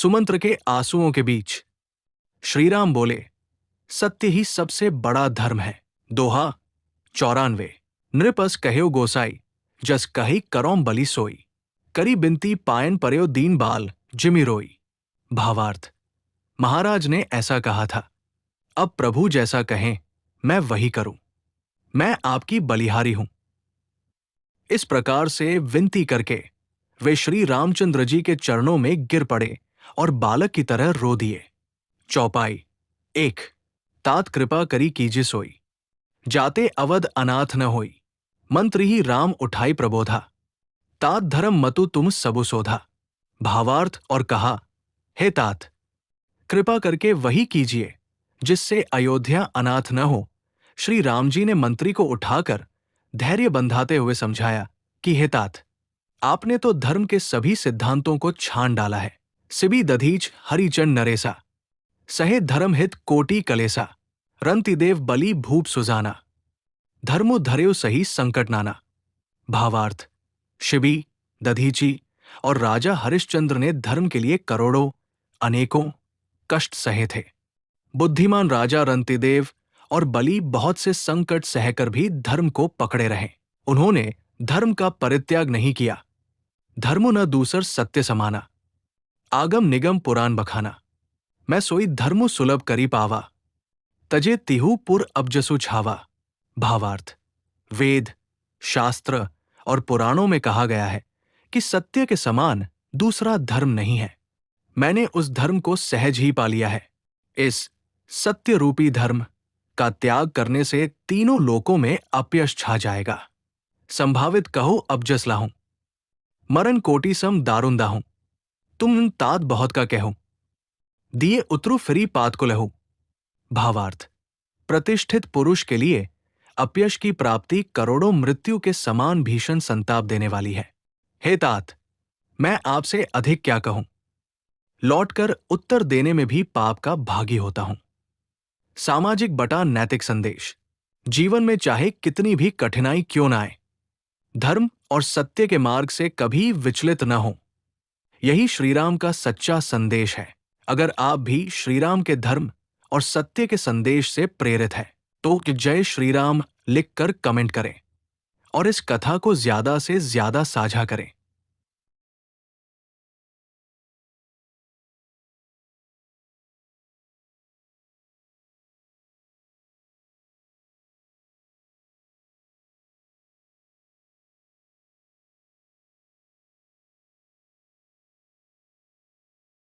सुमंत्र के आंसुओं के बीच श्रीराम बोले, सत्य ही सबसे बड़ा धर्म है। दोहा 94। नृपस कह्यो गोसाई, जस कही करौं बलि सोई। करी बिनती पायन पर्यो दीन बाल, जिमि रोई। भावार्थ, महाराज ने ऐसा कहा था, अब प्रभु जैसा कहें मैं वही करूं। मैं आपकी बलिहारी हूं। इस प्रकार से विनती करके वे श्री रामचंद्र जी के चरणों में गिर पड़े और बालक की तरह रो दिए। चौपाई 1। तात कृपा करी कीजिए सोई। जाते अवध अनाथ न होई। मंत्र ही राम उठाई प्रबोधा। तात धर्म मतु तुम सबु सोधा। भावार्थ और कहा, हे तात, कृपा करके वही कीजिए जिससे अयोध्या अनाथ न हो। श्री राम जी ने मंत्री को उठाकर धैर्य बंधाते हुए समझाया कि हे तात, आपने तो धर्म के सभी सिद्धांतों को छान डाला है। सिबी दधीच हरिचंड नरेसा, सहे धर्महित कोटि कलेसा। रंतिदेव बलि भूप सुजाना, धर्मो धर्यो सही संकट नाना। भावार्थ, शिबी, दधीची और राजा हरिश्चंद्र ने धर्म के लिए करोड़ों, अनेकों कष्ट सहे थे। बुद्धिमान राजा रंतिदेव और बलि बहुत से संकट सहकर भी धर्म को पकड़े रहे। उन्होंने धर्म का परित्याग नहीं किया। धर्मो न दूसर सत्य समाना। आगम निगम पुराण बखाना। मैं सोई धर्मो सुलभ करी पावा। तजे तिहु पुर अबजसु छावा। भावार्थ, वेद, शास्त्र और पुराणों में कहा गया है कि सत्य के समान दूसरा धर्म नहीं है। मैंने उस धर्म को सहज ही पा लिया है। इस सत्य रूपी धर्म का त्याग करने से तीनों लोकों में अपयश छा जाएगा। संभावित कहो अबजस लाहूं, मरण कोटि सम दारुण दाहूं। तुम तात बहुत का कहो, दिए उतरु फिरी पात को लहू। भावार्थ, प्रतिष्ठित पुरुष के लिए अपयश की प्राप्ति करोड़ों मृत्यु के समान भीषण संताप देने वाली है। हे तात, मैं आपसे अधिक क्या कहूं। लौटकर उत्तर देने में भी पाप का भागी होता हूं। सामाजिक बटा नैतिक संदेश। जीवन में चाहे कितनी भी कठिनाई क्यों न आए, धर्म और सत्य के मार्ग से कभी विचलित न हो। यही श्रीराम का सच्चा संदेश है। अगर आप भी श्रीराम के धर्म और सत्य के संदेश से प्रेरित है तो जय श्रीराम लिखकर कमेंट करें और इस कथा को ज्यादा से ज्यादा साझा करें।